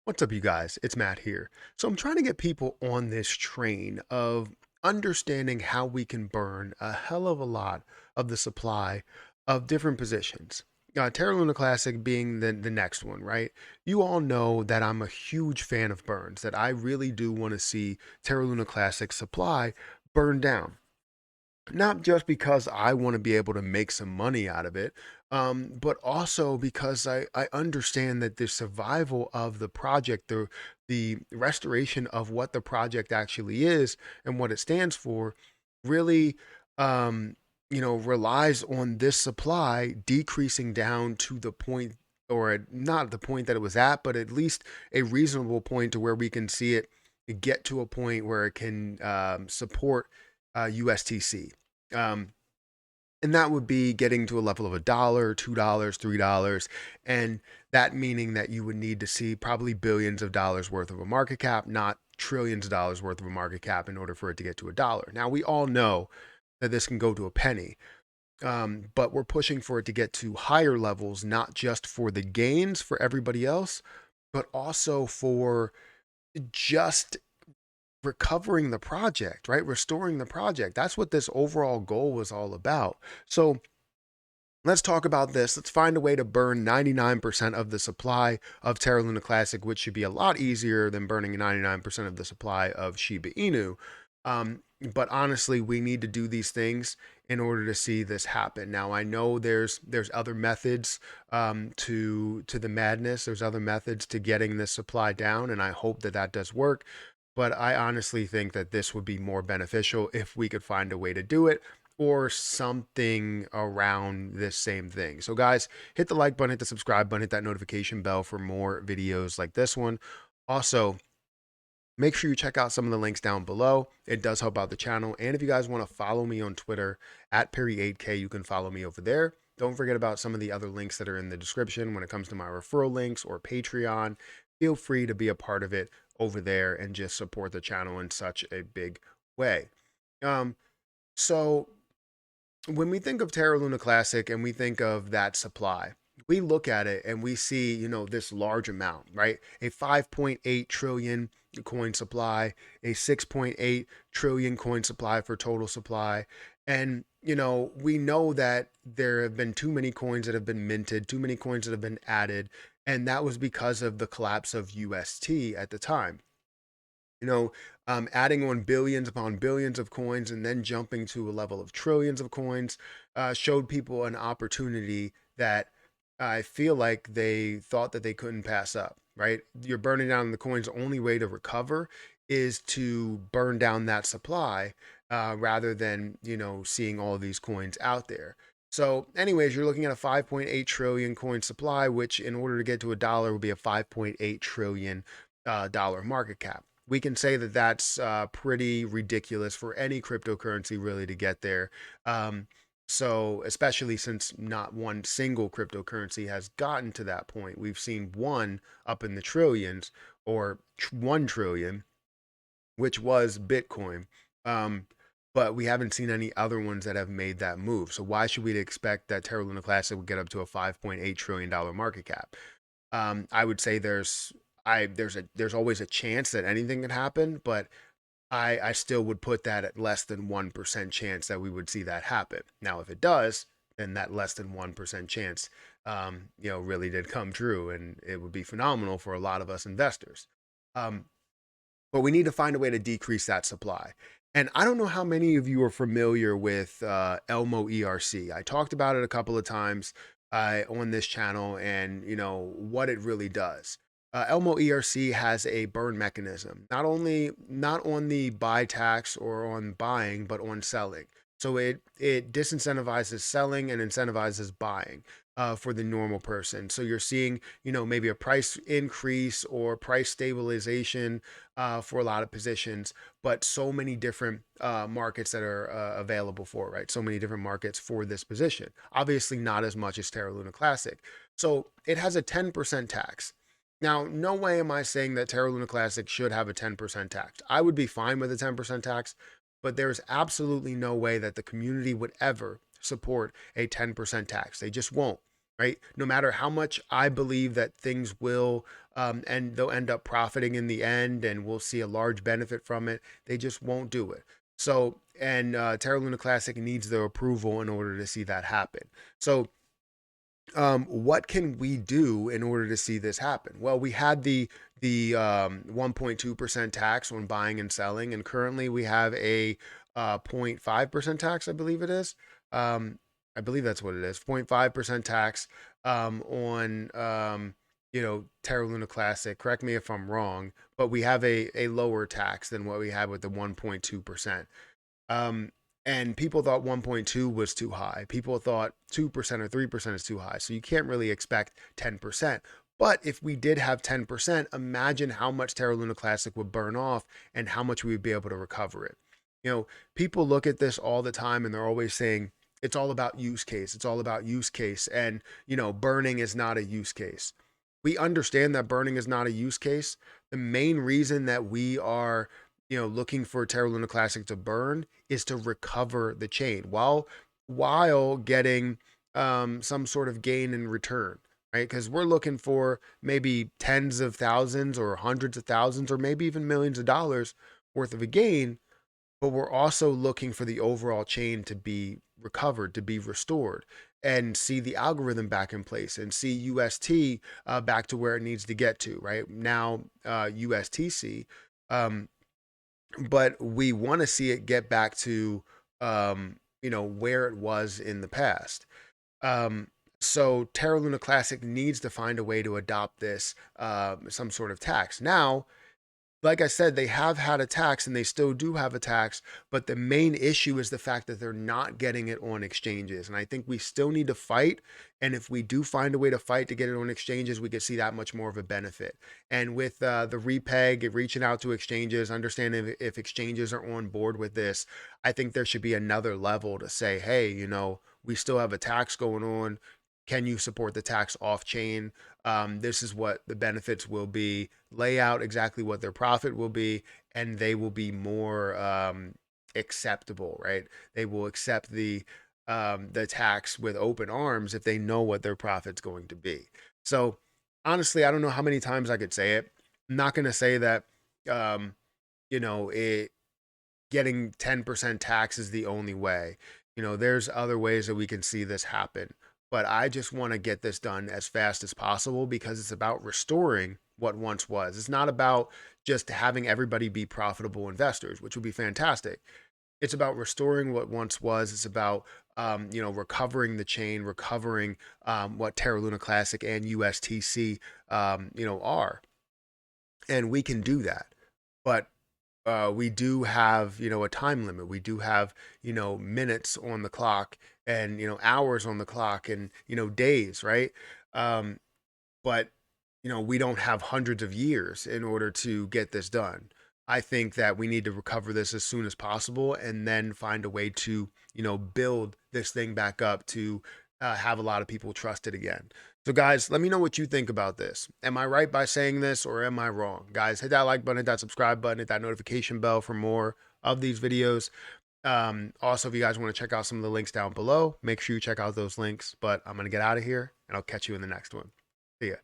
What's up, you guys? It's Matt here. So, I'm trying to get people on this train of understanding how we can burn a hell of a lot of the supply of different positions. Terra Luna Classic being the next one, right? You all know that I'm a huge fan of burns, that I really do want to see Terra Luna Classic supply burn down, not just because I want to be able to make some money out of it, but also because I understand that the survival of the project, the restoration of what the project actually is and what it stands for, really, um, relies on this supply decreasing down to the point, or not the point that it was at, but at least a reasonable point to where we can see it get to a point where it can support USTC. Um, and that would be getting to a level of $1, $2, $3, and that meaning that you would need to see probably billions of dollars worth of a market cap, not trillions of dollars worth of a market cap, in order for it to get to $1. Now we all know that this can go to a penny, but we're pushing for it to get to higher levels, not just for the gains for everybody else, but also for just recovering the project, right? Restoring the project. That's what this overall goal was all about. So let's talk about this. Let's find a way to burn 99% of the supply of Terra Luna Classic, which should be a lot easier than burning 99% of the supply of Shiba Inu. But honestly, we need to do these things in order to see this happen. Now, I know there's other methods to the madness. There's other methods to getting this supply down, and I hope that that does work. But I honestly think that this would be more beneficial if we could find a way to do it, or something around this same thing. So, guys, hit the like button, hit the subscribe button, hit that notification bell for more videos like this one. Also, make sure you check out some of the links down below. It does help out the channel. And if you guys want to follow me on Twitter at Perry8K, you can follow me over there. Don't forget about some of the other links that are in the description when it comes to my referral links or Patreon. Feel free to be a part of it over there and just support the channel in such a big way. Um, so when we think of Terra Luna Classic and we think of that supply, we look at it and we see, this large amount, right? A 5.8 trillion coin supply, a 6.8 trillion coin supply for total supply. And, we know that there have been too many coins that have been minted, too many coins that have been added. And that was because of the collapse of UST at the time. Adding on billions upon billions of coins and then jumping to a level of trillions of coins showed people an opportunity that I feel like they thought that they couldn't pass up, right? You're burning down the coins. The only way to recover is to burn down that supply rather than, seeing all of these coins out there. So, anyways, you're looking at a 5.8 trillion coin supply, which in order to get to $1 would be a 5.8 trillion dollar market cap. We can say that that's pretty ridiculous for any cryptocurrency really to get there. So, especially since not one single cryptocurrency has gotten to that point, we've seen one up in the trillions, or 1 trillion, which was Bitcoin. Um, but we haven't seen any other ones that have made that move. So, why should we expect that Terra Luna Classic would get up to a $5.8 trillion market cap? I would say there's always a chance that anything can happen, but I still would put that at less than 1% chance that we would see that happen. Now, if it does, then that less than 1% chance, really did come true, and it would be phenomenal for a lot of us investors. Um, but we need to find a way to decrease that supply. And I don't know how many of you are familiar with Elmo ERC. I talked about it a couple of times on this channel, and what it really does. Elmo ERC has a burn mechanism, not on the buy tax or on buying, but on selling. So it disincentivizes selling and incentivizes buying for the normal person. So you're seeing, maybe a price increase or price stabilization for a lot of positions, but so many different markets that are available for, right? So many different markets for this position. Obviously, not as much as Terra Luna Classic. So it has a 10% tax. Now, no way am I saying that Terra Luna Classic should have a 10% tax. I would be fine with a 10% tax, but there's absolutely no way that the community would ever support a 10% tax. They just won't. right? No matter how much I believe that things will, and they'll end up profiting in the end and we'll see a large benefit from it, they just won't do it. So, and Terra Luna Classic needs their approval in order to see that happen. So, what can we do in order to see this happen? Well, we had the 1.2% tax on buying and selling, and currently we have a 0.5% tax, I believe it is. Um, I believe that's what it is. 0.5% tax on Terra Luna Classic. Correct me if I'm wrong, but we have a lower tax than what we had with the 1.2%. Um, and people thought 1.2 was too high. People thought 2% or 3% is too high. So you can't really expect 10%. But if we did have 10%, imagine how much Terra Luna Classic would burn off and how much we would be able to recover it. You know, people look at this all the time and they're always saying, it's all about use case. It's all about use case. And, burning is not a use case. We understand that burning is not a use case. The main reason that we are, looking for Terra Luna Classic to burn is to recover the chain while getting some sort of gain in return, right? Because we're looking for maybe tens of thousands or hundreds of thousands or maybe even millions of dollars worth of a gain, but we're also looking for the overall chain to be recovered, to be restored, and see the algorithm back in place and see UST back to where it needs to get to, right? Now, USTC. Um, but we want to see it get back to where it was in the past. Um, so Terra Luna Classic needs to find a way to adopt this some sort of tax. Now, like I said, they have had a tax and they still do have a tax, but the main issue is the fact that they're not getting it on exchanges. And I think we still need to fight. And if we do find a way to fight to get it on exchanges, we could see that much more of a benefit. And with the repeg, reaching out to exchanges, understanding if exchanges are on board with this, I think there should be another level to say, hey, we still have a tax going on. Can you support the tax off chain? This is what the benefits will be. Lay out exactly what their profit will be, and they will be more acceptable, right? They will accept the tax with open arms if they know what their profit's going to be. So honestly, I don't know how many times I could say it. I'm not going to say that um, it getting 10% tax is the only way. There's other ways that we can see this happen. But I just want to get this done as fast as possible because it's about restoring what once was. It's not about just having everybody be profitable investors, which would be fantastic. It's about restoring what once was. It's about recovering the chain, recovering what Terra Luna Classic and USTC are, and we can do that. But we do have a time limit. We do have minutes on the clock and hours on the clock and days, right? Um, but we don't have hundreds of years in order to get this done. I think that we need to recover this as soon as possible and then find a way to build this thing back up to have a lot of people trust it again. So guys, let me know what you think about this. Am I right by saying this or am I wrong? Guys, hit that like button, hit that subscribe button, hit that notification bell for more of these videos. Also, if you guys want to check out some of the links down below, make sure you check out those links. But I'm going to get out of here and I'll catch you in the next one. See ya.